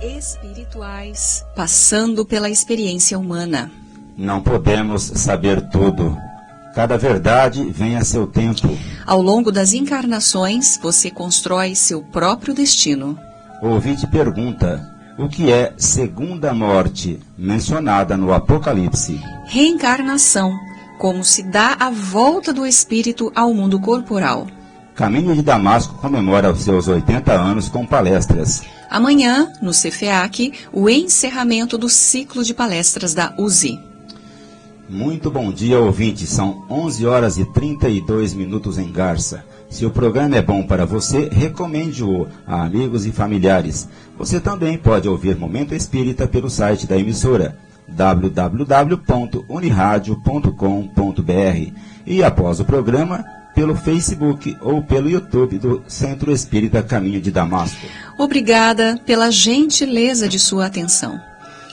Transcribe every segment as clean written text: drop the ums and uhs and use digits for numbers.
espirituais, passando pela experiência humana. Não podemos saber tudo. Cada verdade vem a seu tempo. Ao longo das encarnações, você constrói seu próprio destino. O ouvinte pergunta: o que é segunda morte, mencionada no Apocalipse? Reencarnação, como se dá a volta do espírito ao mundo corporal. Caminho de Damasco comemora os seus 80 anos com palestras. Amanhã, no CFEAC, o encerramento do ciclo de palestras da USI. Muito bom dia, ouvinte. São 11 horas e 32 minutos em Garça. Se o programa é bom para você, recomende-o a amigos e familiares. Você também pode ouvir Momento Espírita pelo site da emissora www.uniradio.com.br e após o programa, pelo Facebook ou pelo YouTube do Centro Espírita Caminho de Damasco. Obrigada pela gentileza de sua atenção.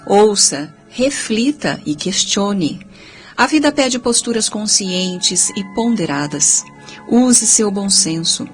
Ouça, reflita e questione. A vida pede posturas conscientes e ponderadas. Use seu bom senso.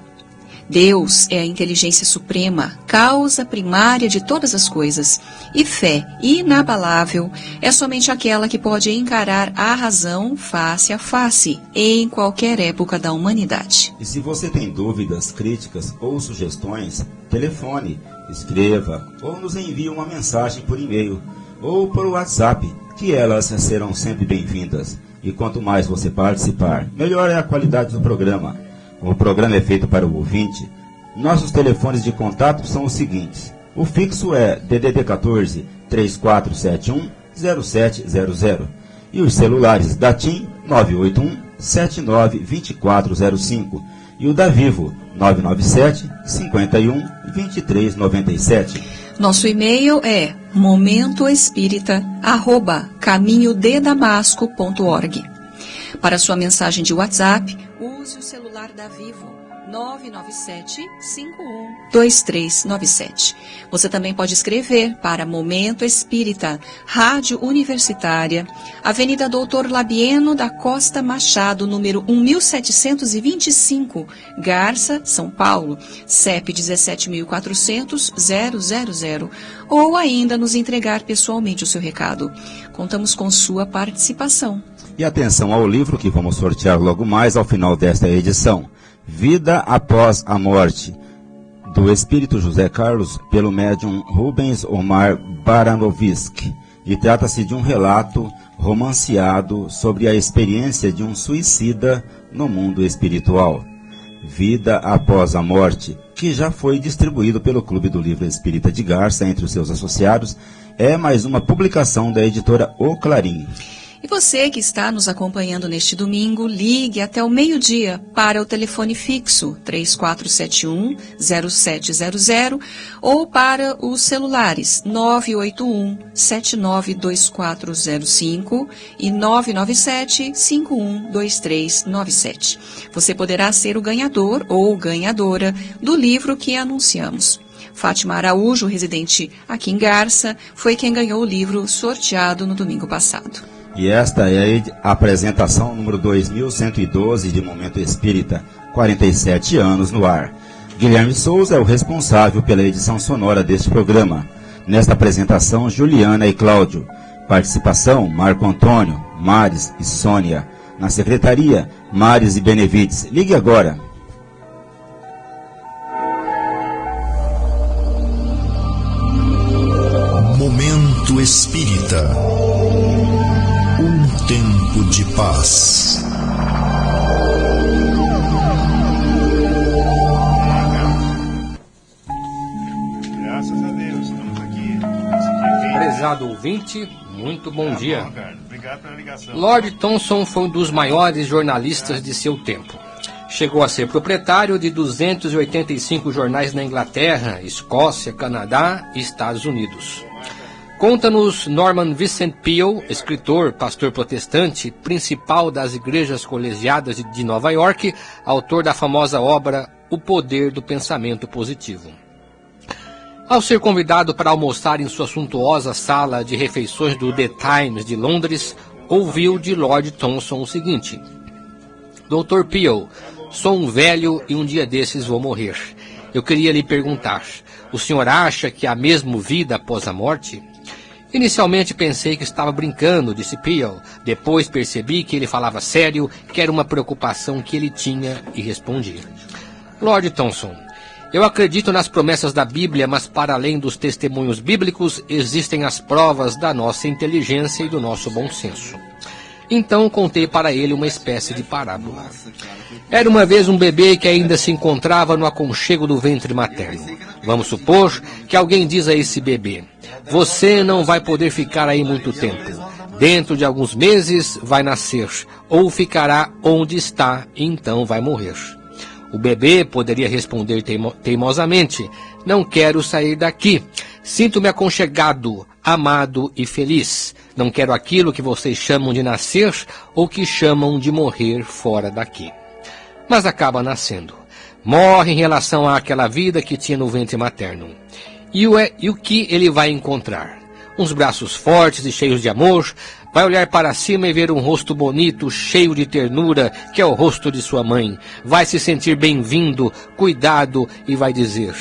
Deus é a inteligência suprema, causa primária de todas as coisas, e fé inabalável é somente aquela que pode encarar a razão face a face, em qualquer época da humanidade. E se você tem dúvidas, críticas ou sugestões, telefone, escreva ou nos envie uma mensagem por e-mail ou por WhatsApp, que elas serão sempre bem-vindas. E quanto mais você participar, melhor é a qualidade do programa. O programa é feito para o ouvinte. Nossos telefones de contato são os seguintes. O fixo é DDD 14 3471 0700 e os celulares da TIM 981 792405 e o da Vivo 997 51 2397. Nosso e-mail é momentoespírita@caminhodedamasco.org. Para sua mensagem de WhatsApp, use o celular da Vivo 997-51-2397. Você também pode escrever para Momento Espírita, Rádio Universitária, Avenida Doutor Labieno da Costa Machado, número 1725, Garça, São Paulo, CEP 17.400-000, ou ainda nos entregar pessoalmente o seu recado. Contamos com sua participação. E atenção ao livro que vamos sortear logo mais ao final desta edição. Vida após a morte, do Espírito José Carlos, pelo médium Rubens Omar Baranovski. E trata-se de um relato romanceado sobre a experiência de um suicida no mundo espiritual. Vida após a morte, que já foi distribuído pelo Clube do Livro Espírita de Garça entre os seus associados, é mais uma publicação da editora O Clarim. E você que está nos acompanhando neste domingo, ligue até o meio-dia para o telefone fixo 3471-0700 ou para os celulares 981-792405 e 997-512397. Você poderá ser o ganhador ou ganhadora do livro que anunciamos. Fátima Araújo, residente aqui em Garça, foi quem ganhou o livro sorteado no domingo passado. E esta é a apresentação número 2112 de Momento Espírita, 47 anos no ar. Guilherme Souza é o responsável pela edição sonora deste programa. Nesta apresentação, Juliana e Cláudio. Participação, Marco Antônio, Mares e Sônia. Na secretaria, Mares e Benevides. Ligue agora. Momento Espírita. Um tempo de paz. Graças a Deus, estamos aqui. Prezado ouvinte, muito bom dia. Bom, cara. Obrigado pela ligação. Lord Thomson foi um dos maiores jornalistas de seu tempo. Chegou a ser proprietário de 285 jornais na Inglaterra, Escócia, Canadá e Estados Unidos. Conta-nos Norman Vincent Peale, escritor, pastor protestante, principal das igrejas colegiadas de Nova York, autor da famosa obra O Poder do Pensamento Positivo. Ao ser convidado para almoçar em sua suntuosa sala de refeições do The Times de Londres, ouviu de Lord Thomson o seguinte: Dr. Peale, sou um velho e um dia desses vou morrer. Eu queria lhe perguntar, O senhor acha que há mesmo vida após a morte? Inicialmente pensei que estava brincando, disse Peel. Depois percebi que ele falava sério, que era uma preocupação que ele tinha, e respondi. Lord Thomson, eu acredito nas promessas da Bíblia, mas para além dos testemunhos bíblicos, existem as provas da nossa inteligência e do nosso bom senso. Então contei para ele uma espécie de parábola. Era uma vez um bebê que ainda se encontrava no aconchego do ventre materno. Vamos supor que alguém diz a esse bebê: você não vai poder ficar aí muito tempo. Dentro de alguns meses vai nascer, ou ficará onde está e então vai morrer. O bebê poderia responder teimosamente: não quero sair daqui. Sinto-me aconchegado, amado e feliz. Não quero aquilo que vocês chamam de nascer ou que chamam de morrer fora daqui. Mas acaba nascendo. Morre em relação àquela vida que tinha no ventre materno. E o que ele vai encontrar? Uns braços fortes e cheios de amor. Vai olhar para cima e ver um rosto bonito, cheio de ternura, que é o rosto de sua mãe. Vai se sentir bem-vindo, cuidado e vai dizer: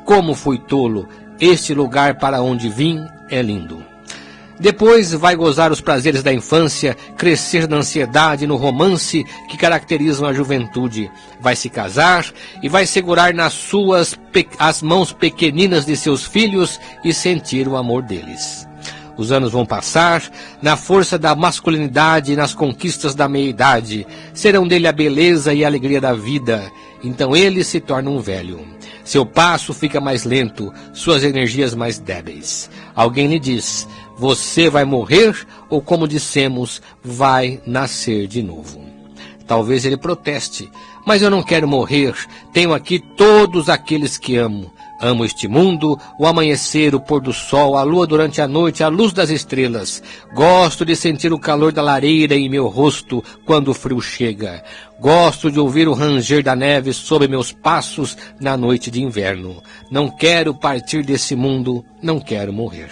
como fui tolo, este lugar para onde vim é lindo. Depois vai gozar os prazeres da infância, crescer na ansiedade e no romance que caracterizam a juventude. Vai se casar e vai segurar nas as mãos pequeninas de seus filhos e sentir o amor deles. Os anos vão passar, na força da masculinidade e nas conquistas da meia-idade. Serão dele a beleza e a alegria da vida. Então ele se torna um velho. Seu passo fica mais lento, suas energias mais débeis. Alguém lhe diz: você vai morrer ou, como dissemos, vai nascer de novo. Talvez ele proteste: mas eu não quero morrer, tenho aqui todos aqueles que amo. Amo este mundo, o amanhecer, o pôr do sol, a lua durante a noite, a luz das estrelas. Gosto de sentir o calor da lareira em meu rosto quando o frio chega. Gosto de ouvir o ranger da neve sob meus passos na noite de inverno. Não quero partir desse mundo, não quero morrer.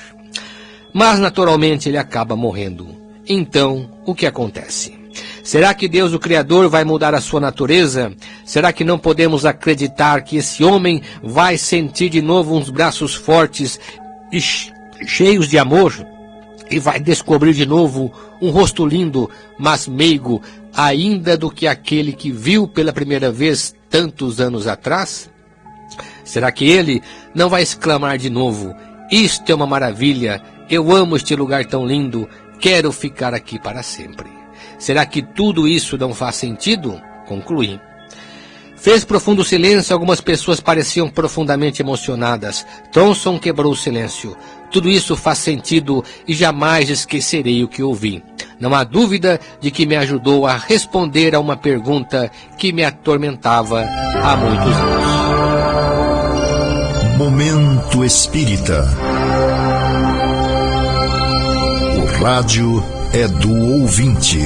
Mas naturalmente ele acaba morrendo. Então, o que acontece? Será que Deus, o Criador, vai mudar a sua natureza? Será que não podemos acreditar que esse homem vai sentir de novo uns braços fortes e cheios de amor? E vai descobrir de novo um rosto lindo, mas meigo, ainda do que aquele que viu pela primeira vez tantos anos atrás? Será que ele não vai exclamar de novo: isto é uma maravilha, eu amo este lugar tão lindo, quero ficar aqui para sempre? Será que tudo isso não faz sentido? Concluí. Fez profundo silêncio, algumas pessoas pareciam profundamente emocionadas. Thomson quebrou o silêncio. Tudo isso faz sentido e jamais esquecerei o que ouvi. Não há dúvida de que me ajudou a responder a uma pergunta que me atormentava há muitos anos. Momento Espírita. O rádio é do ouvinte.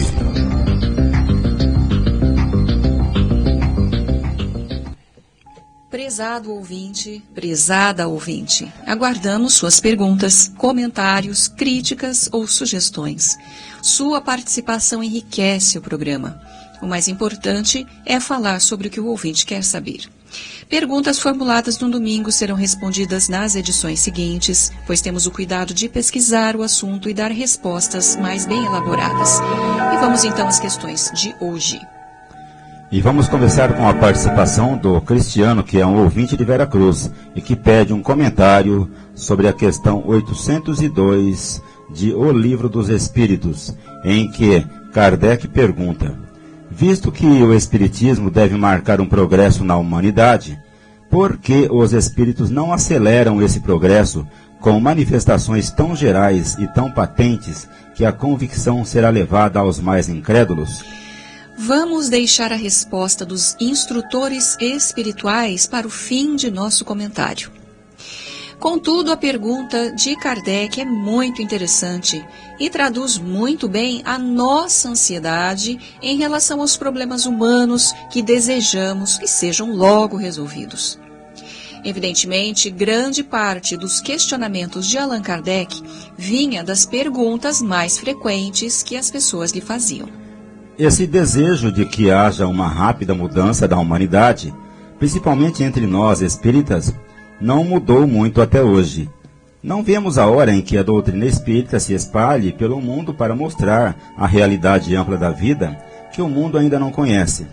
Prezado ouvinte, prezada ouvinte, aguardamos suas perguntas, comentários, críticas ou sugestões. Sua participação enriquece o programa. O mais importante é falar sobre o que o ouvinte quer saber. Perguntas formuladas no domingo serão respondidas nas edições seguintes, pois temos o cuidado de pesquisar o assunto e dar respostas mais bem elaboradas. E vamos então às questões de hoje. E vamos começar com a participação do Cristiano, que é um ouvinte de Veracruz, e que pede um comentário sobre a questão 802 de O Livro dos Espíritos, em que Kardec pergunta: visto que o Espiritismo deve marcar um progresso na humanidade, por que os Espíritos não aceleram esse progresso com manifestações tão gerais e tão patentes que a convicção será levada aos mais incrédulos? Vamos deixar a resposta dos instrutores espirituais para o fim de nosso comentário. Contudo, a pergunta de Kardec é muito interessante e traduz muito bem a nossa ansiedade em relação aos problemas humanos que desejamos que sejam logo resolvidos. Evidentemente, grande parte dos questionamentos de Allan Kardec vinha das perguntas mais frequentes que as pessoas lhe faziam. Esse desejo de que haja uma rápida mudança da humanidade, principalmente entre nós espíritas, não mudou muito até hoje. Não vemos a hora em que a doutrina espírita se espalhe pelo mundo para mostrar a realidade ampla da vida que o mundo ainda não conhece.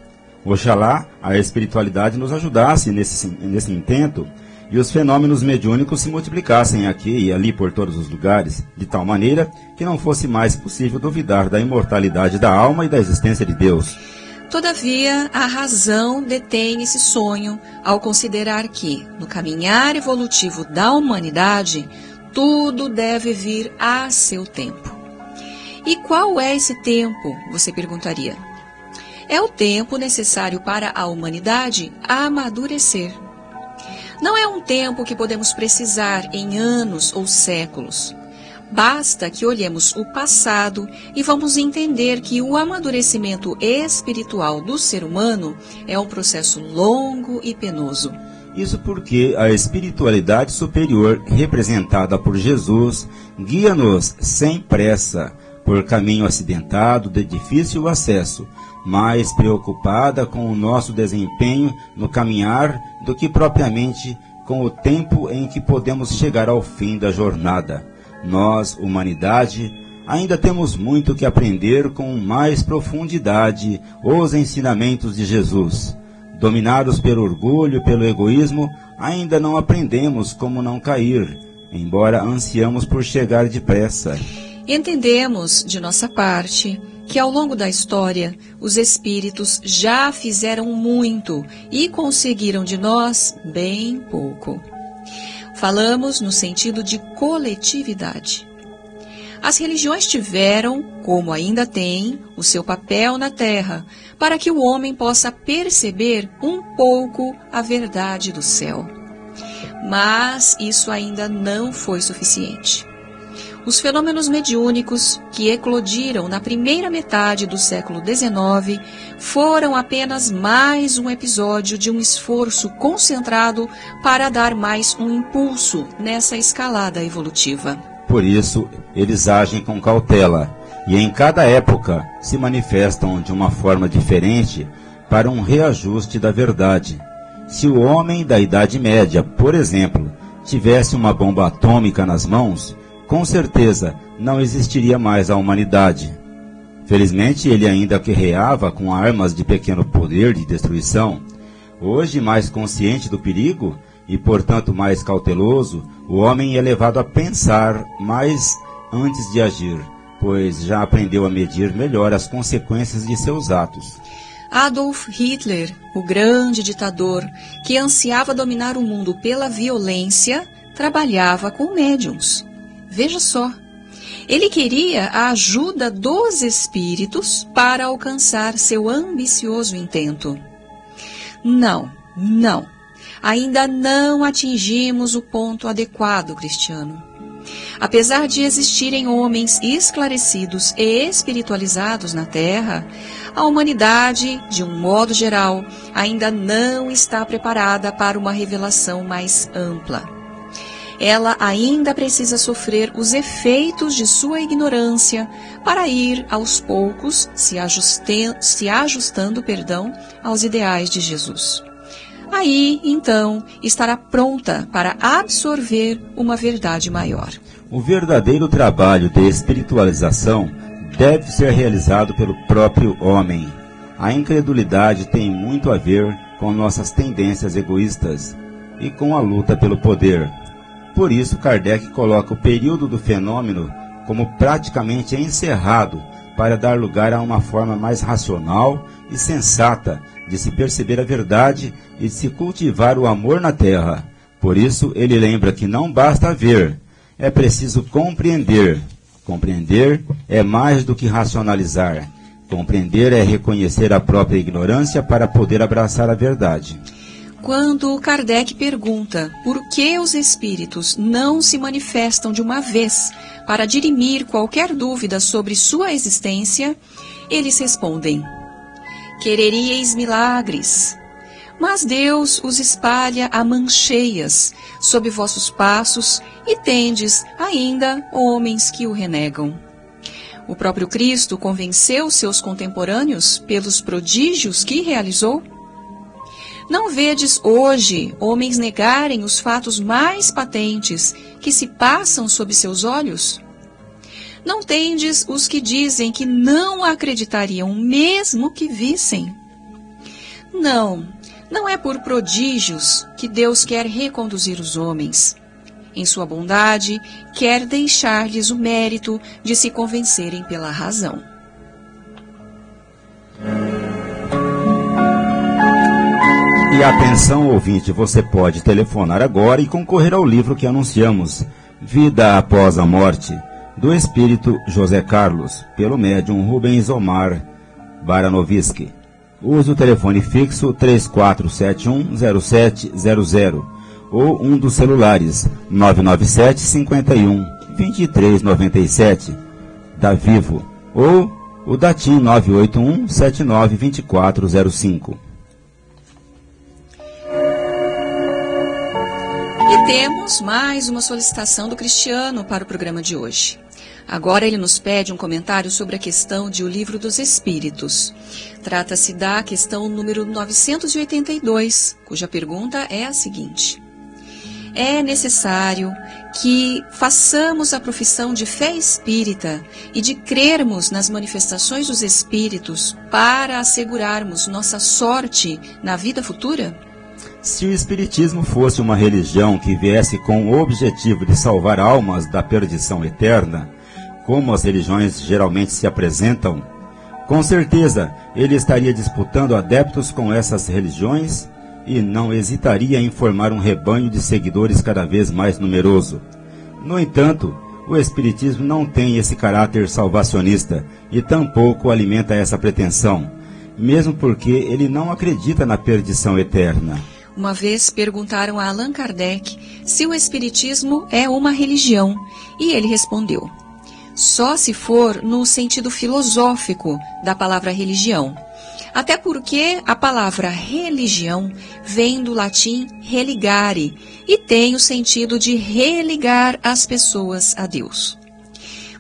Oxalá a espiritualidade nos ajudasse nesse intento e os fenômenos mediúnicos se multiplicassem aqui e ali por todos os lugares, de tal maneira que não fosse mais possível duvidar da imortalidade da alma e da existência de Deus. Todavia, a razão detém esse sonho ao considerar que, no caminhar evolutivo da humanidade, tudo deve vir a seu tempo. E qual é esse tempo, você perguntaria? É o tempo necessário para a humanidade amadurecer. Não é um tempo que podemos precisar em anos ou séculos. Basta que olhemos o passado e vamos entender que o amadurecimento espiritual do ser humano é um processo longo e penoso. Isso porque a espiritualidade superior, representada por Jesus, guia-nos sem pressa, por caminho acidentado de difícil acesso, mais preocupada com o nosso desempenho no caminhar do que propriamente com o tempo em que podemos chegar ao fim da jornada. Nós, humanidade, ainda temos muito que aprender com mais profundidade os ensinamentos de Jesus. Dominados pelo orgulho e pelo egoísmo, ainda não aprendemos como não cair, embora ansiamos por chegar depressa. Entendemos, de nossa parte, que ao longo da história, os espíritos já fizeram muito e conseguiram de nós bem pouco. Falamos no sentido de coletividade. As religiões tiveram, como ainda têm, o seu papel na Terra, para que o homem possa perceber um pouco a verdade do céu. Mas isso ainda não foi suficiente. Os fenômenos mediúnicos que eclodiram na primeira metade do século XIX foram apenas mais um episódio de um esforço concentrado para dar mais um impulso nessa escalada evolutiva. Por isso, eles agem com cautela e em cada época se manifestam de uma forma diferente para um reajuste da verdade. Se o homem da Idade Média, por exemplo, tivesse uma bomba atômica nas mãos, com certeza não existiria mais a humanidade. Felizmente, ele ainda guerreava com armas de pequeno poder de destruição. Hoje, mais consciente do perigo e, portanto, mais cauteloso, o homem é levado a pensar mais antes de agir, pois já aprendeu a medir melhor as consequências de seus atos. Adolf Hitler, o grande ditador que ansiava dominar o mundo pela violência, trabalhava com médiuns. Veja só, ele queria a ajuda dos espíritos para alcançar seu ambicioso intento. Não, ainda não atingimos o ponto adequado, Cristiano. Apesar de existirem homens esclarecidos e espiritualizados na Terra, a humanidade, de um modo geral, ainda não está preparada para uma revelação mais ampla. Ela ainda precisa sofrer os efeitos de sua ignorância para ir, aos poucos, se ajustando aos ideais de Jesus. Aí, então, estará pronta para absorver uma verdade maior. O verdadeiro trabalho de espiritualização deve ser realizado pelo próprio homem. A incredulidade tem muito a ver com nossas tendências egoístas e com a luta pelo poder. Por isso, Kardec coloca o período do fenômeno como praticamente encerrado para dar lugar a uma forma mais racional e sensata de se perceber a verdade e de se cultivar o amor na Terra. Por isso, ele lembra que não basta ver, é preciso compreender. Compreender é mais do que racionalizar. Compreender é reconhecer a própria ignorância para poder abraçar a verdade. Quando Kardec pergunta por que os espíritos não se manifestam de uma vez para dirimir qualquer dúvida sobre sua existência, eles respondem: quereríeis milagres, mas Deus os espalha a mancheias sob vossos passos e tendes ainda homens que o renegam. O próprio Cristo convenceu seus contemporâneos pelos prodígios que realizou? Não vedes hoje homens negarem os fatos mais patentes que se passam sob seus olhos? Não tendes os que dizem que não acreditariam mesmo que vissem? Não é por prodígios que Deus quer reconduzir os homens. Em sua bondade, quer deixar-lhes o mérito de se convencerem pela razão. E atenção, ouvinte, você pode telefonar agora e concorrer ao livro que anunciamos, Vida Após a Morte, do Espírito José Carlos, pelo médium Rubens Omar Baranovski. Use o telefone fixo 3471-0700 ou um dos celulares 997-51-2397 da Vivo ou o da TIM 981-792405. E temos mais uma solicitação do Cristiano para o programa de hoje. Agora ele nos pede um comentário sobre a questão de O Livro dos Espíritos. Trata-se da questão número 982, cuja pergunta é a seguinte: é necessário que façamos a profissão de fé espírita e de crermos nas manifestações dos espíritos para assegurarmos nossa sorte na vida futura? Se o Espiritismo fosse uma religião que viesse com o objetivo de salvar almas da perdição eterna, como as religiões geralmente se apresentam, com certeza ele estaria disputando adeptos com essas religiões e não hesitaria em formar um rebanho de seguidores cada vez mais numeroso. No entanto, o Espiritismo não tem esse caráter salvacionista e tampouco alimenta essa pretensão, mesmo porque ele não acredita na perdição eterna. Uma vez perguntaram a Allan Kardec se o Espiritismo é uma religião, e ele respondeu: só se for no sentido filosófico da palavra religião. Até porque a palavra religião vem do latim religare e tem o sentido de religar as pessoas a Deus.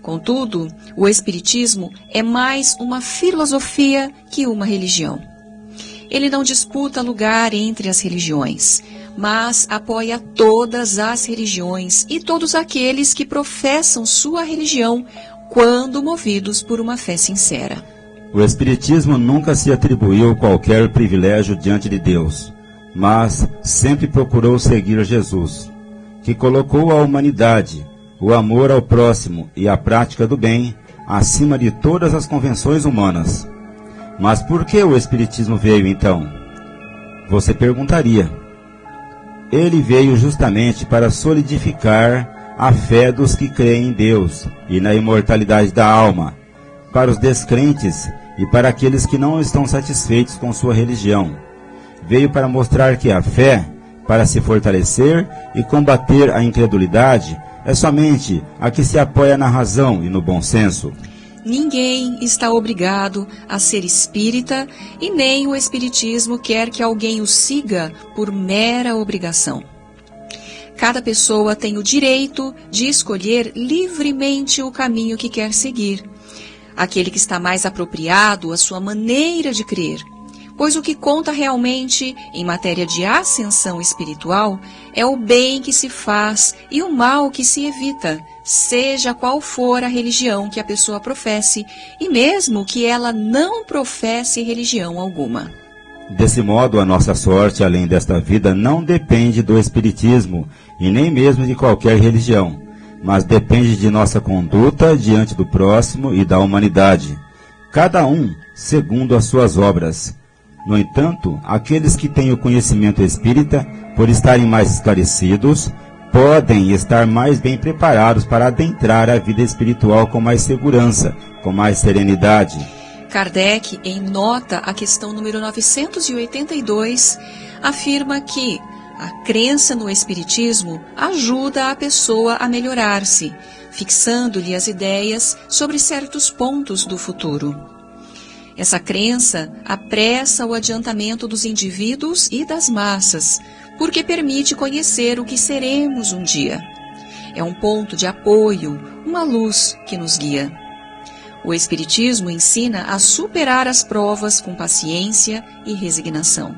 Contudo, o Espiritismo é mais uma filosofia que uma religião. Ele não disputa lugar entre as religiões, mas apoia todas as religiões e todos aqueles que professam sua religião quando movidos por uma fé sincera. O Espiritismo nunca se atribuiu qualquer privilégio diante de Deus, mas sempre procurou seguir Jesus, que colocou a humanidade, o amor ao próximo e a prática do bem acima de todas as convenções humanas. Mas por que o Espiritismo veio então? Você perguntaria. Ele veio justamente para solidificar a fé dos que creem em Deus e na imortalidade da alma, para os descrentes e para aqueles que não estão satisfeitos com sua religião. Veio para mostrar que a fé, para se fortalecer e combater a incredulidade, é somente a que se apoia na razão e no bom senso. Ninguém está obrigado a ser espírita e nem o Espiritismo quer que alguém o siga por mera obrigação. Cada pessoa tem o direito de escolher livremente o caminho que quer seguir, aquele que está mais apropriado à sua maneira de crer, pois o que conta realmente em matéria de ascensão espiritual é o bem que se faz e o mal que se evita, seja qual for a religião que a pessoa professe, e mesmo que ela não professe religião alguma. Desse modo, a nossa sorte, além desta vida, não depende do Espiritismo e nem mesmo de qualquer religião, mas depende de nossa conduta diante do próximo e da humanidade, cada um segundo as suas obras. No entanto, aqueles que têm o conhecimento espírita, por estarem mais esclarecidos, podem estar mais bem preparados para adentrar a vida espiritual com mais segurança, com mais serenidade. Kardec, em nota à questão número 982, afirma que a crença no Espiritismo ajuda a pessoa a melhorar-se, fixando-lhe as ideias sobre certos pontos do futuro. Essa crença apressa o adiantamento dos indivíduos e das massas, porque permite conhecer o que seremos um dia. É um ponto de apoio, uma luz que nos guia. O Espiritismo ensina a superar as provas com paciência e resignação.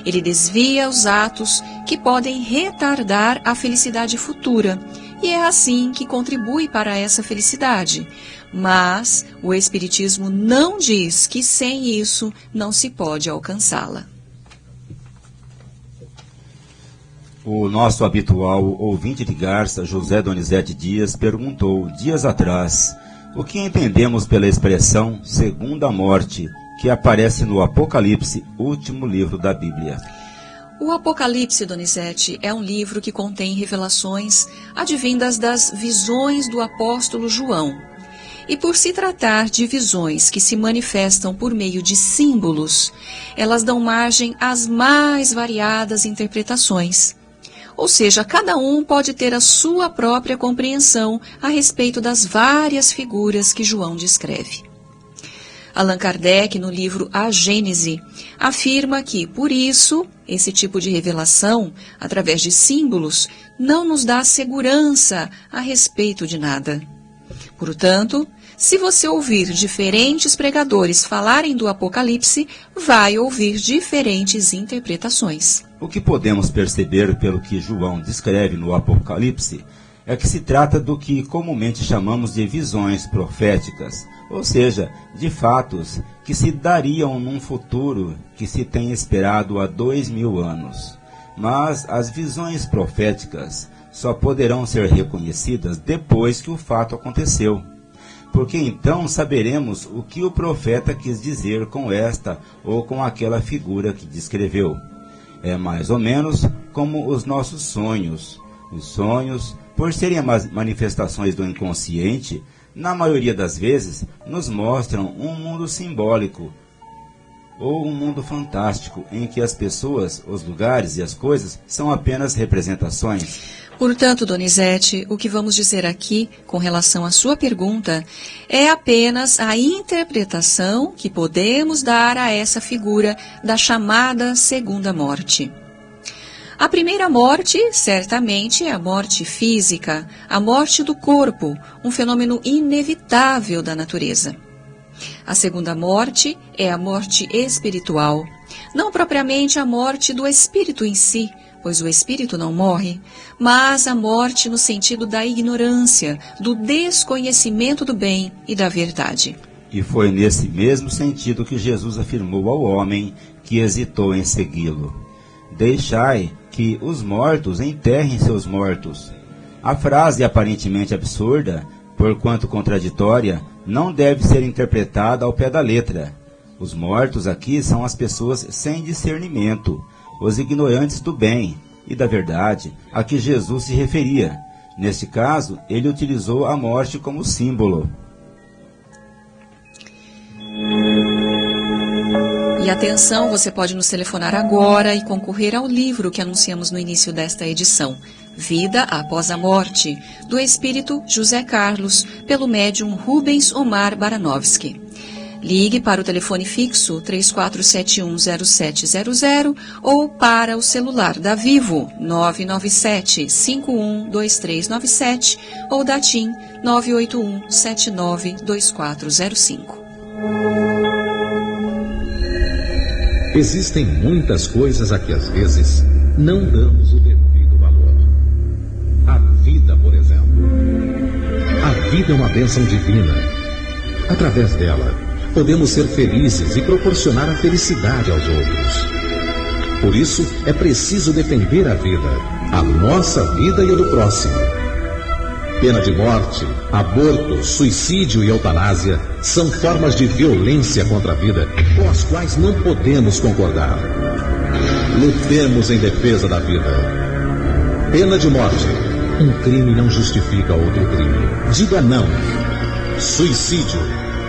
Ele desvia os atos que podem retardar a felicidade futura, e é assim que contribui para essa felicidade. Mas o Espiritismo não diz que sem isso não se pode alcançá-la. O nosso habitual ouvinte de Garça, José Donizete Dias, perguntou dias atrás o que entendemos pela expressão segunda morte, que aparece no Apocalipse, último livro da Bíblia. O Apocalipse, Donizete, é um livro que contém revelações advindas das visões do apóstolo João. E por se tratar de visões que se manifestam por meio de símbolos, elas dão margem às mais variadas interpretações. Ou seja, cada um pode ter a sua própria compreensão a respeito das várias figuras que João descreve. Allan Kardec, no livro A Gênese, afirma que, por isso, esse tipo de revelação, através de símbolos, não nos dá segurança a respeito de nada. Portanto, se você ouvir diferentes pregadores falarem do Apocalipse, vai ouvir diferentes interpretações. O que podemos perceber pelo que João descreve no Apocalipse é que se trata do que comumente chamamos de visões proféticas, ou seja, de fatos que se dariam num futuro que se tem esperado há 2000 anos. Mas as visões proféticas só poderão ser reconhecidas depois que o fato aconteceu, porque então saberemos o que o profeta quis dizer com esta ou com aquela figura que descreveu. É mais ou menos como os nossos sonhos. Os sonhos, por serem manifestações do inconsciente, na maioria das vezes nos mostram um mundo simbólico ou um mundo fantástico em que as pessoas, os lugares e as coisas são apenas representações. Portanto, Donizete, o que vamos dizer aqui com relação à sua pergunta é apenas a interpretação que podemos dar a essa figura da chamada segunda morte. A primeira morte, certamente, é a morte física, a morte do corpo, um fenômeno inevitável da natureza. A segunda morte é a morte espiritual, não propriamente a morte do espírito em si, pois o espírito não morre, mas a morte no sentido da ignorância, do desconhecimento do bem e da verdade. E foi nesse mesmo sentido que Jesus afirmou ao homem que hesitou em segui-lo: deixai que os mortos enterrem seus mortos. A frase aparentemente absurda, porquanto contraditória, não deve ser interpretada ao pé da letra. Os mortos aqui são as pessoas sem discernimento, os ignorantes do bem e da verdade a que Jesus se referia. Neste caso, ele utilizou a morte como símbolo. E atenção, você pode nos telefonar agora e concorrer ao livro que anunciamos no início desta edição, Vida Após a Morte, do espírito José Carlos, pelo médium Rubens Omar Baranovski. Ligue para o telefone fixo 34710700 ou para o celular da Vivo 997-512397 ou da TIM 981-792405. Existem muitas coisas a que às vezes não damos o devido valor. A vida, por exemplo. A vida é uma bênção divina. Através dela, podemos ser felizes e proporcionar a felicidade aos outros. Por isso, é preciso defender a vida, a nossa vida e a do próximo. Pena de morte, aborto, suicídio e eutanásia são formas de violência contra a vida com as quais não podemos concordar. Lutemos em defesa da vida. Pena de morte. Um crime não justifica outro crime. Diga não. Suicídio.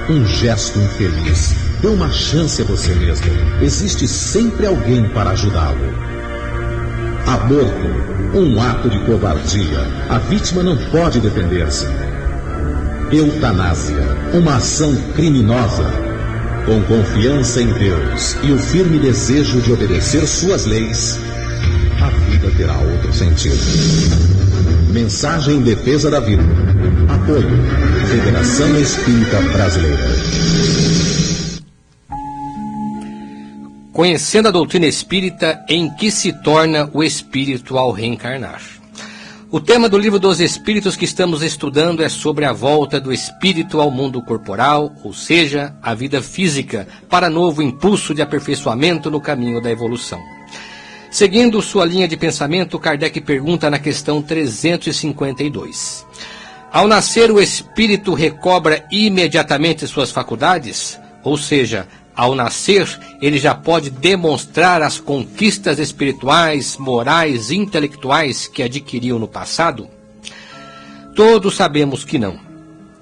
Um gesto infeliz. Dê uma chance a você mesmo. Existe sempre alguém para ajudá-lo. Aborto. Um ato de covardia. A vítima não pode defender-se. Eutanásia. Uma ação criminosa. Com confiança em Deus e o firme desejo de obedecer suas leis, a vida terá outro sentido. Mensagem em defesa da vida. Apoio. Federação Espírita Brasileira. conhecendo a doutrina espírita em que se torna o espírito ao reencarnar. O tema do Livro dos Espíritos que estamos estudando é sobre a volta do espírito ao mundo corporal, ou seja, a vida física, para novo impulso de aperfeiçoamento no caminho da evolução. Seguindo sua linha de pensamento, Kardec pergunta na questão 352. Ao nascer, o espírito recobra imediatamente suas faculdades? Ou seja, ao nascer, ele já pode demonstrar as conquistas espirituais, morais e intelectuais que adquiriu no passado? Todos sabemos que não.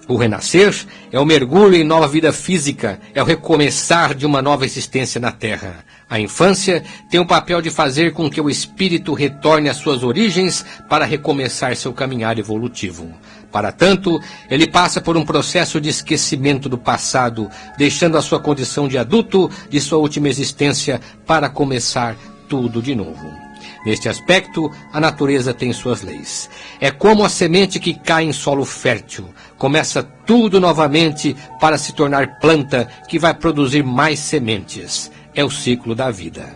O renascer é o mergulho em nova vida física, é o recomeçar de uma nova existência na Terra. A infância tem o papel de fazer com que o espírito retorne às suas origens para recomeçar seu caminhar evolutivo. Para tanto, ele passa por um processo de esquecimento do passado, deixando a sua condição de adulto de sua última existência para começar tudo de novo. Neste aspecto, a natureza tem suas leis. É como a semente que cai em solo fértil. Começa tudo novamente para se tornar planta que vai produzir mais sementes. É o ciclo da vida.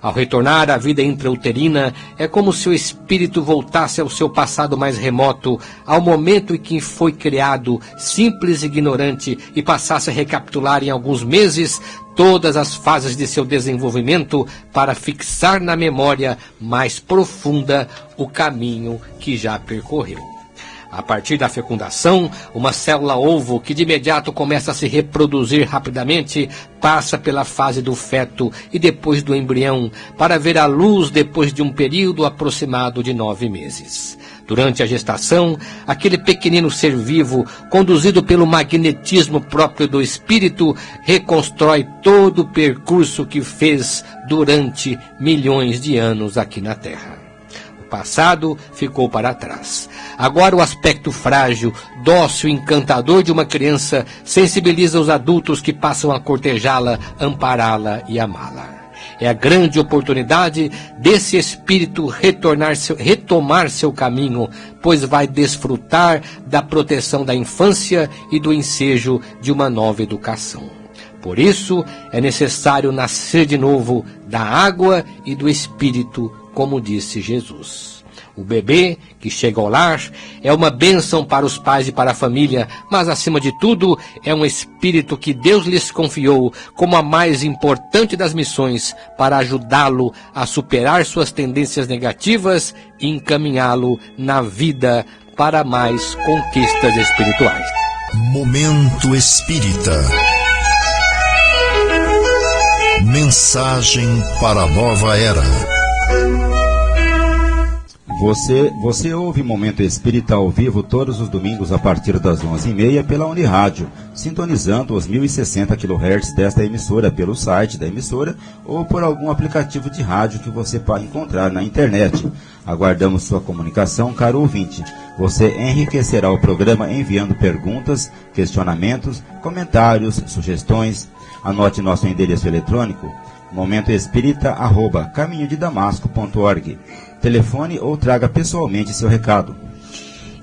Ao retornar à vida intrauterina, é como se o espírito voltasse ao seu passado mais remoto, ao momento em que foi criado, simples e ignorante, e passasse a recapitular em alguns meses todas as fases de seu desenvolvimento para fixar na memória mais profunda o caminho que já percorreu. A partir da fecundação, uma célula ovo que de imediato começa a se reproduzir rapidamente, passa pela fase do feto e depois do embrião, para ver a luz depois de um período aproximado de 9 meses. Durante a gestação, aquele pequenino ser vivo, conduzido pelo magnetismo próprio do espírito, reconstrói todo o percurso que fez durante milhões de anos aqui na Terra. Passado ficou para trás. Agora o aspecto frágil, dócil e encantador de uma criança sensibiliza os adultos que passam a cortejá-la, ampará-la e amá-la. É a grande oportunidade desse espírito retomar seu caminho, pois vai desfrutar da proteção da infância e do ensejo de uma nova educação. Por isso, é necessário nascer de novo da água e do espírito, como disse Jesus. O bebê que chega ao lar é uma bênção para os pais e para a família, mas acima de tudo é um espírito que Deus lhes confiou como a mais importante das missões para ajudá-lo a superar suas tendências negativas e encaminhá-lo na vida para mais conquistas espirituais. Momento Espírita. Mensagem para a nova era. Você ouve Momento Espírita ao vivo todos os domingos a partir das 11h30 pela Unirádio, sintonizando os 1060 kHz desta emissora pelo site da emissora ou por algum aplicativo de rádio que você pode encontrar na internet. Aguardamos sua comunicação, caro ouvinte. Você enriquecerá o programa enviando perguntas, questionamentos, comentários, sugestões. Anote nosso endereço eletrônico: momentoespírita@caminhodedamasco.org. Telefone ou traga pessoalmente seu recado.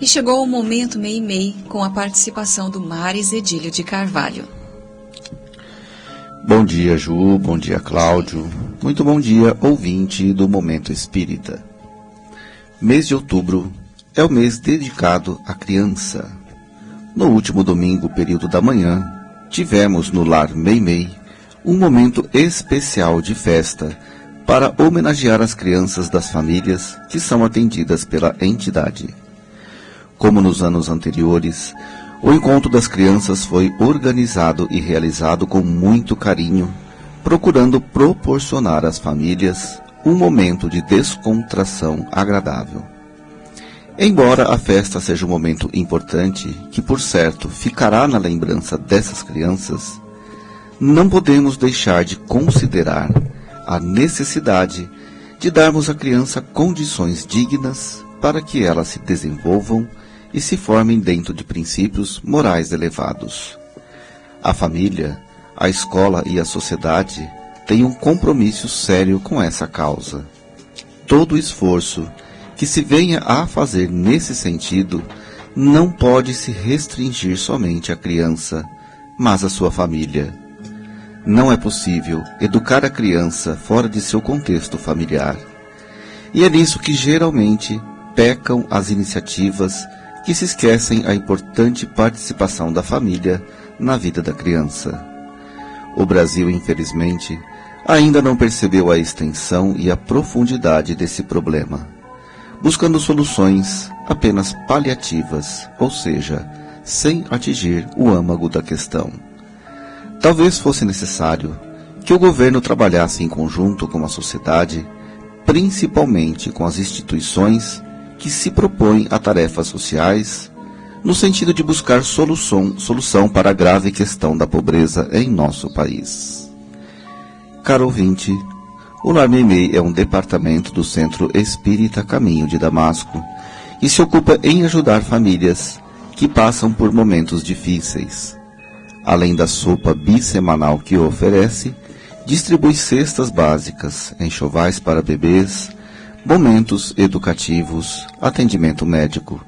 E chegou o Momento Meimei, com a participação do Maris Edílio de Carvalho. Bom dia, Ju. Bom dia, Cláudio. Muito bom dia, ouvinte do Momento Espírita. Mês de outubro é o mês dedicado à criança. No último domingo, período da manhã, tivemos no Lar Meimei um momento especial de festa para homenagear as crianças das famílias que são atendidas pela entidade. Como nos anos anteriores, o encontro das crianças foi organizado e realizado com muito carinho, procurando proporcionar às famílias um momento de descontração agradável. Embora a festa seja um momento importante, que por certo ficará na lembrança dessas crianças, não podemos deixar de considerar a necessidade de darmos à criança condições dignas para que elas se desenvolvam e se formem dentro de princípios morais elevados. A família, a escola e a sociedade têm um compromisso sério com essa causa. Todo esforço que se venha a fazer nesse sentido não pode se restringir somente à criança, mas à sua família. não é possível educar a criança fora de seu contexto familiar. E é nisso que geralmente pecam as iniciativas que se esquecem a importante participação da família na vida da criança. O Brasil, infelizmente, ainda não percebeu a extensão e a profundidade desse problema, buscando soluções apenas paliativas, ou seja, sem atingir o âmago da questão. Talvez fosse necessário que o governo trabalhasse em conjunto com a sociedade, principalmente com as instituições que se propõem a tarefas sociais, no sentido de buscar solução para a grave questão da pobreza em nosso país. Caro ouvinte, o Lar Meimei é um departamento do Centro Espírita Caminho de Damasco e se ocupa em ajudar famílias que passam por momentos difíceis. Além da sopa bissemanal que oferece, distribui cestas básicas, enxovais para bebês, momentos educativos, atendimento médico.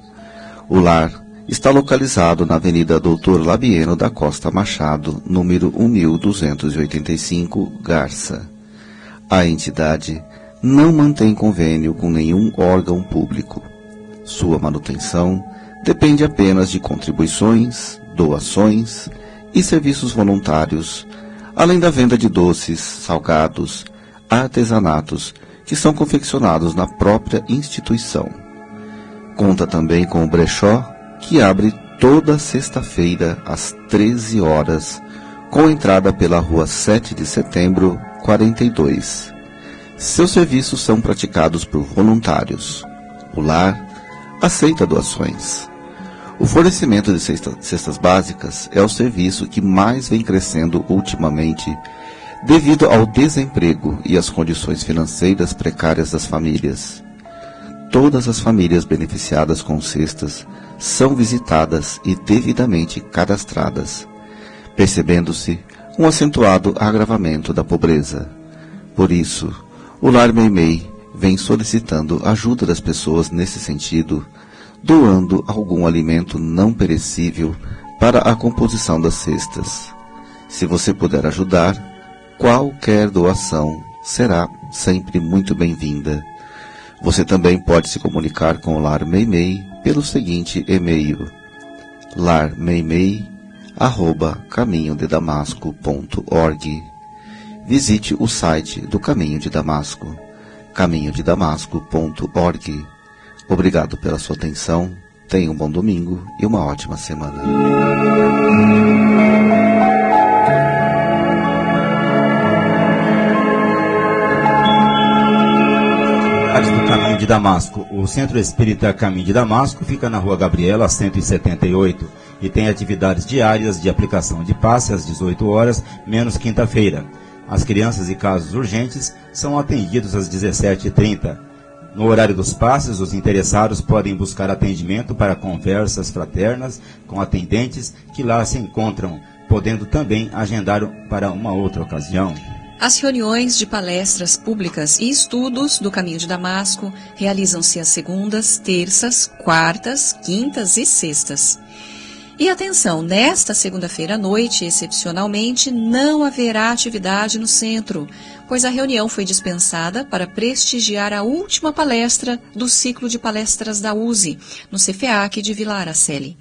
O lar está localizado na Avenida Doutor Labieno da Costa Machado, número 1285, Garça. A entidade não mantém convênio com nenhum órgão público. Sua manutenção depende apenas de contribuições, doações e serviços voluntários, além da venda de doces, salgados, artesanatos que são confeccionados na própria instituição. Conta também com o brechó, que abre toda sexta-feira às 13 horas, com entrada pela rua 7 de setembro, 42. Seus serviços são praticados por voluntários. O lar aceita doações. O fornecimento de cestas básicas é o serviço que mais vem crescendo ultimamente devido ao desemprego e às condições financeiras precárias das famílias. Todas as famílias beneficiadas com cestas são visitadas e devidamente cadastradas, percebendo-se um acentuado agravamento da pobreza. Por isso, o Lar Meimei vem solicitando ajuda das pessoas nesse sentido, doando algum alimento não perecível para a composição das cestas. Se você puder ajudar, qualquer doação será sempre muito bem-vinda. Você também pode se comunicar com o Lar Meimei pelo seguinte e-mail: larmeimei@caminhodedamasco.org. Visite o site do Caminho de Damasco, caminhodedamasco.org. Obrigado pela sua atenção, tenha um bom domingo e uma ótima semana. Do Caminho de Damasco. O Centro Espírita Caminho de Damasco fica na Rua Gabriela, 178, e tem atividades diárias de aplicação de passe às 18 horas, menos quinta-feira. As crianças e casos urgentes são atendidos às 17h30. No horário dos passes, os interessados podem buscar atendimento para conversas fraternas com atendentes que lá se encontram, podendo também agendar para uma outra ocasião. As reuniões de palestras públicas e estudos do Caminho de Damasco realizam-se às segundas, terças, quartas, quintas e sextas. E atenção, nesta segunda-feira à noite, excepcionalmente, não haverá atividade no centro, pois a reunião foi dispensada para prestigiar a última palestra do ciclo de palestras da USE, no CFEAC de Vila Araceli.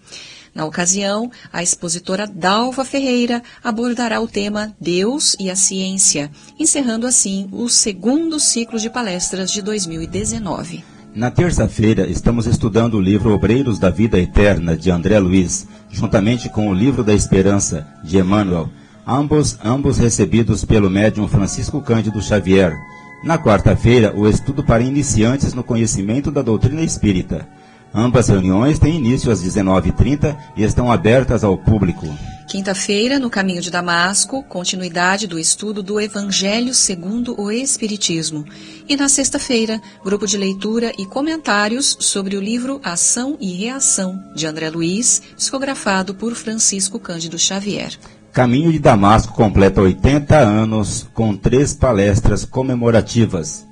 Na ocasião, a expositora Dalva Ferreira abordará o tema Deus e a Ciência, encerrando assim o segundo ciclo de palestras de 2019. Na terça-feira, estamos estudando o livro Obreiros da Vida Eterna, de André Luiz, juntamente com o Livro da Esperança, de Emmanuel, ambos recebidos pelo médium Francisco Cândido Xavier. Na quarta-feira, o estudo para iniciantes no conhecimento da doutrina espírita. Ambas reuniões têm início às 19h30 e estão abertas ao público. Quinta-feira, no Caminho de Damasco, continuidade do estudo do Evangelho segundo o Espiritismo. E na sexta-feira, grupo de leitura e comentários sobre o livro Ação e Reação, de André Luiz, psicografado por Francisco Cândido Xavier. Caminho de Damasco completa 80 anos com 3 palestras comemorativas.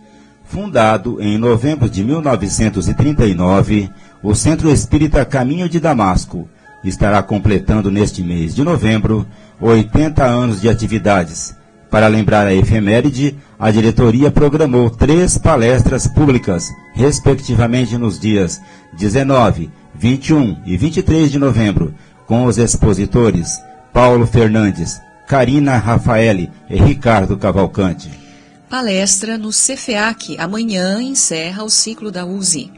Fundado em novembro de 1939, o Centro Espírita Caminho de Damasco estará completando neste mês de novembro 80 anos de atividades. Para lembrar a efeméride, a diretoria programou 3 palestras públicas, respectivamente nos dias 19, 21 e 23 de novembro, com os expositores Paulo Fernandes, Karina Rafaeli e Ricardo Cavalcante. Palestra no CFEAC. Amanhã encerra o ciclo da USE.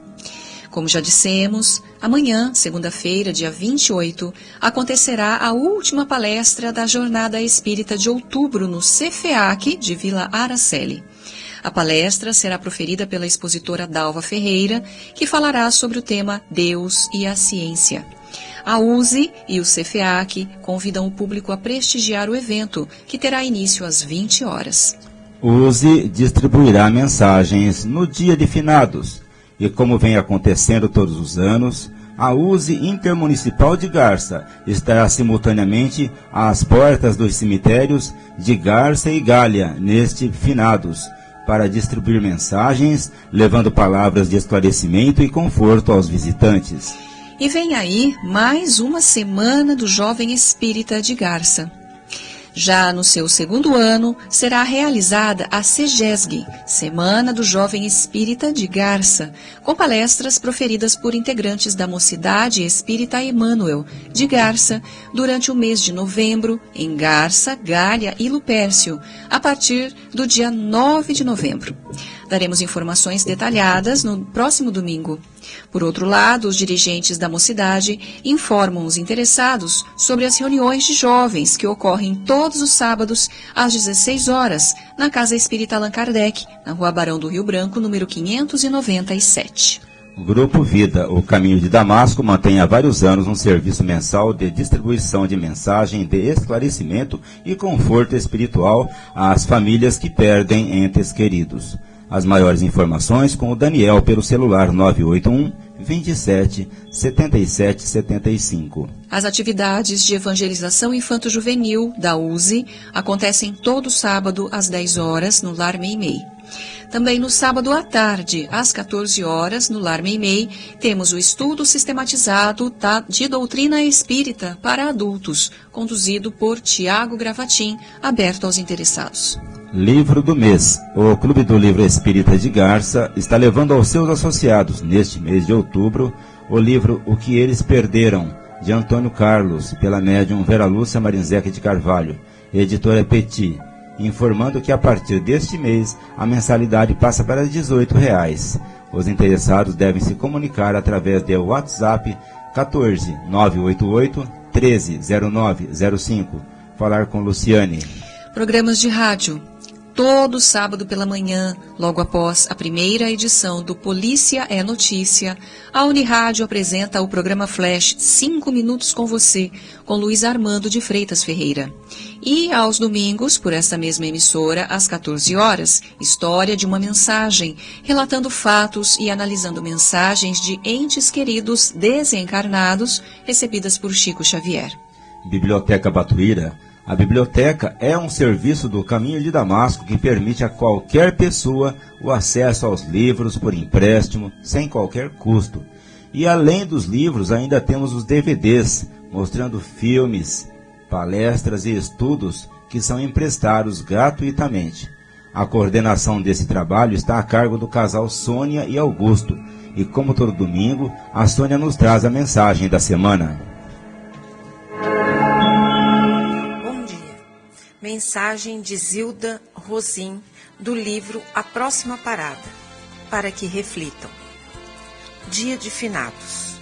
Como já dissemos, amanhã, segunda-feira, dia 28, acontecerá a última palestra da Jornada Espírita de outubro no CFEAC de Vila Araceli. A palestra será proferida pela expositora Dalva Ferreira, que falará sobre o tema Deus e a Ciência. A USE e o CFEAC convidam o público a prestigiar o evento, que terá início às 20 horas. USE distribuirá mensagens no dia de finados. E como vem acontecendo todos os anos, a USE Intermunicipal de Garça estará simultaneamente às portas dos cemitérios de Garça e Gália neste finados, para distribuir mensagens, levando palavras de esclarecimento e conforto aos visitantes. E vem aí mais uma Semana do Jovem Espírita de Garça. Já no seu segundo ano, será realizada a SEGESG, Semana do Jovem Espírita de Garça, com palestras proferidas por integrantes da Mocidade Espírita Emmanuel, de Garça, durante o mês de novembro, em Garça, Gália e Lupércio, a partir do dia 9 de novembro. Daremos informações detalhadas no próximo domingo. Por outro lado, os dirigentes da Mocidade informam os interessados sobre as reuniões de jovens que ocorrem todos os sábados às 16 horas na Casa Espírita Allan Kardec, na Rua Barão do Rio Branco, número 597. O Grupo Vida, o Caminho de Damasco, mantém há vários anos um serviço mensal de distribuição de mensagem de esclarecimento e conforto espiritual às famílias que perdem entes queridos. As maiores informações com o Daniel pelo celular 981 27 77 75. As atividades de evangelização infanto-juvenil da USE acontecem todo sábado às 10 horas no Lar Meimei. Também no sábado à tarde, às 14 horas, no Lar Meimei, temos o estudo sistematizado de doutrina espírita para adultos, conduzido por Tiago Gravatin, aberto aos interessados. Livro do mês. O Clube do Livro Espírita de Garça está levando aos seus associados, neste mês de outubro, o livro O que Eles Perderam, de Antônio Carlos, pela médium Vera Lúcia Marinzec de Carvalho, editora Petit, informando que a partir deste mês a mensalidade passa para R$ 18. Os interessados devem se comunicar através do WhatsApp 14 988 13 0905. Falar com Luciane. Programas de rádio. Todo sábado pela manhã, logo após a primeira edição do Polícia é Notícia, a Unirádio apresenta o programa Flash 5 Minutos com Você, com Luiz Armando de Freitas Ferreira. E aos domingos, por esta mesma emissora, às 14 horas, História de uma Mensagem, relatando fatos e analisando mensagens de entes queridos desencarnados recebidas por Chico Xavier. Biblioteca Batuíra. A biblioteca é um serviço do Caminho de Damasco que permite a qualquer pessoa o acesso aos livros por empréstimo, sem qualquer custo. E além dos livros, ainda temos os DVDs, mostrando filmes, palestras e estudos que são emprestados gratuitamente. A coordenação desse trabalho está a cargo do casal Sônia e Augusto. E como todo domingo, a Sônia nos traz a mensagem da semana. Mensagem de Zilda Rosim, do livro A Próxima Parada, para que reflitam. Dia de Finados.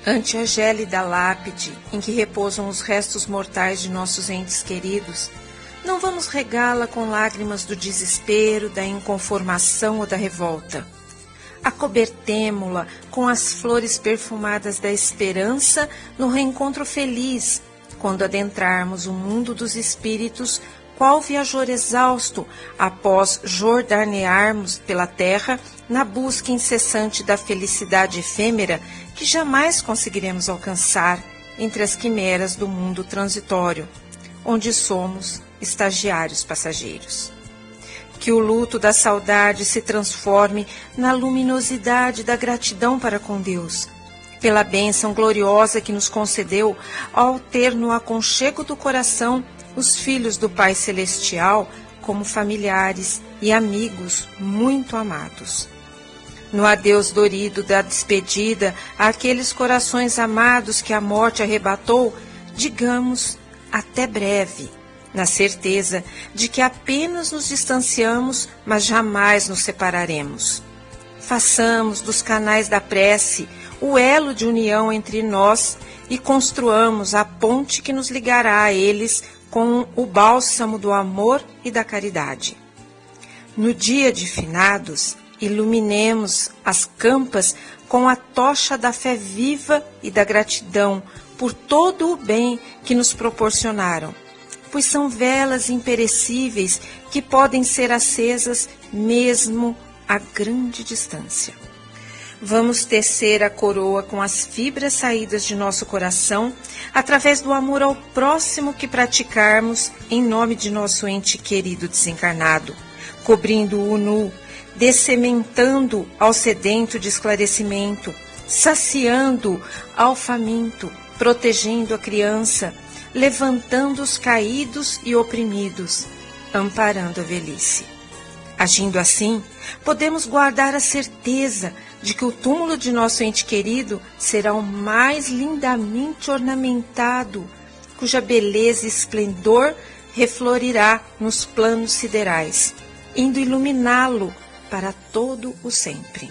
Ante a gélida lápide em que repousam os restos mortais de nossos entes queridos, não vamos regá-la com lágrimas do desespero, da inconformação ou da revolta. Acobertemo-la com as flores perfumadas da esperança no reencontro feliz, quando adentrarmos o mundo dos espíritos, qual viajor exausto, após jordanearmos pela terra na busca incessante da felicidade efêmera que jamais conseguiremos alcançar entre as quimeras do mundo transitório, onde somos estagiários passageiros. Que o luto da saudade se transforme na luminosidade da gratidão para com Deus, pela bênção gloriosa que nos concedeu ao ter no aconchego do coração os filhos do Pai Celestial como familiares e amigos muito amados. No adeus dorido da despedida àqueles corações amados que a morte arrebatou, digamos até breve, na certeza de que apenas nos distanciamos, mas jamais nos separaremos. Façamos dos canais da prece o elo de união entre nós e construamos a ponte que nos ligará a eles com o bálsamo do amor e da caridade. No dia de finados, iluminemos as campas com a tocha da fé viva e da gratidão por todo o bem que nos proporcionaram, pois são velas imperecíveis que podem ser acesas mesmo a grande distância. Vamos tecer a coroa com as fibras saídas de nosso coração, através do amor ao próximo que praticarmos em nome de nosso ente querido desencarnado, cobrindo-o nu, dessementando ao sedento de esclarecimento, saciando ao faminto, protegendo a criança, levantando os caídos e oprimidos, amparando a velhice. Agindo assim, podemos guardar a certeza de que o túmulo de nosso ente querido será o mais lindamente ornamentado, cuja beleza e esplendor reflorirá nos planos siderais, indo iluminá-lo para todo o sempre.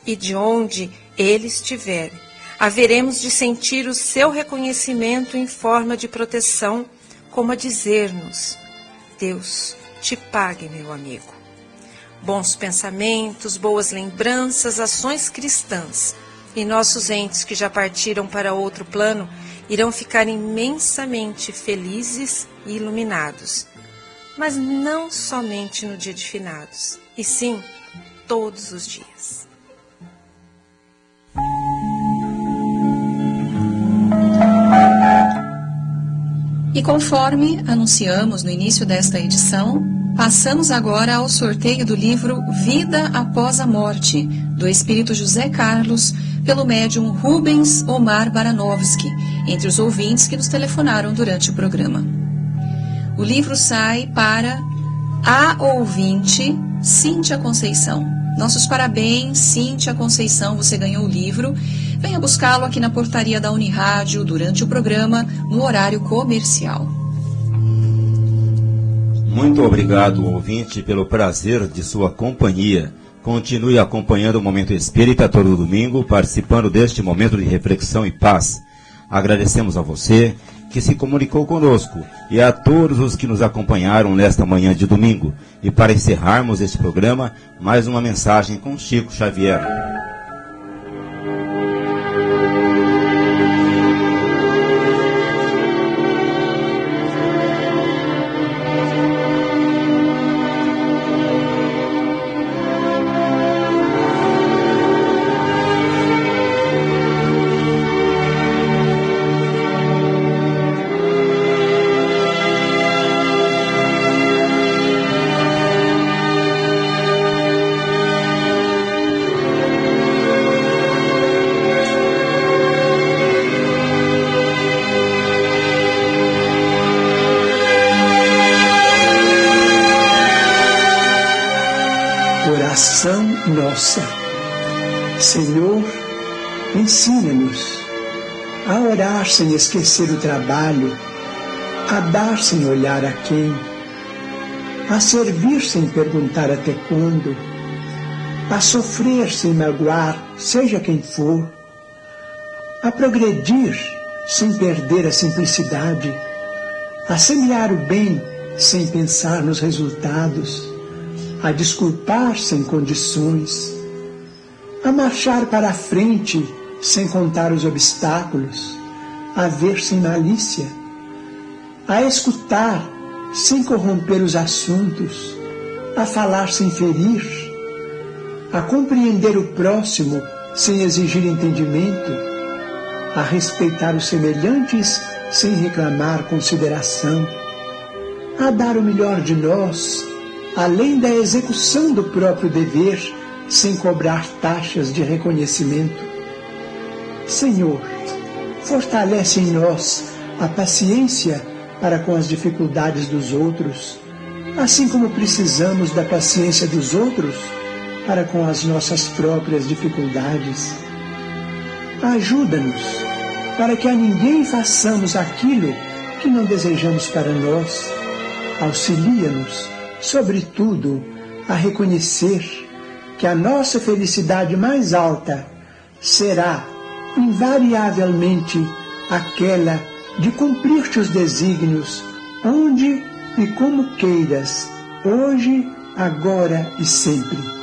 E de onde ele estiver, haveremos de sentir o seu reconhecimento em forma de proteção, como a dizer-nos: Deus te pague, meu amigo. Bons pensamentos, boas lembranças, ações cristãs, e nossos entes que já partiram para outro plano irão ficar imensamente felizes e iluminados. Mas não somente no dia de finados, e sim todos os dias. E conforme anunciamos no início desta edição, passamos agora ao sorteio do livro Vida Após a Morte, do Espírito José Carlos, pelo médium Rubens Omar Baranovski, entre os ouvintes que nos telefonaram durante o programa. O livro sai para a ouvinte Cíntia Conceição. Nossos parabéns, Cíntia Conceição, você ganhou o livro. Venha buscá-lo aqui na portaria da Unirádio durante o programa, no horário comercial. Muito obrigado, ouvinte, pelo prazer de sua companhia. Continue acompanhando o Momento Espírita todo domingo, participando deste momento de reflexão e paz. Agradecemos a você que se comunicou conosco e a todos os que nos acompanharam nesta manhã de domingo. E para encerrarmos este programa, mais uma mensagem com Chico Xavier. Oração nossa. Senhor, ensina-nos a orar sem esquecer o trabalho, a dar sem olhar a quem, a servir sem perguntar até quando, a sofrer sem magoar, seja quem for, a progredir sem perder a simplicidade, a semear o bem sem pensar nos resultados, a desculpar sem condições, a marchar para a frente sem contar os obstáculos, a ver sem malícia, a escutar sem corromper os assuntos, a falar sem ferir, a compreender o próximo sem exigir entendimento, a respeitar os semelhantes sem reclamar consideração, a dar o melhor de nós, além da execução do próprio dever, sem cobrar taxas de reconhecimento, Senhor, fortalece em nós a paciência para com as dificuldades dos outros, assim como precisamos da paciência dos outros para com as nossas próprias dificuldades. Ajuda-nos para que a ninguém façamos aquilo que não desejamos para nós. Auxilia-nos, sobretudo, a reconhecer que a nossa felicidade mais alta será, invariavelmente, aquela de cumprir teus desígnios, onde e como queiras, hoje, agora e sempre.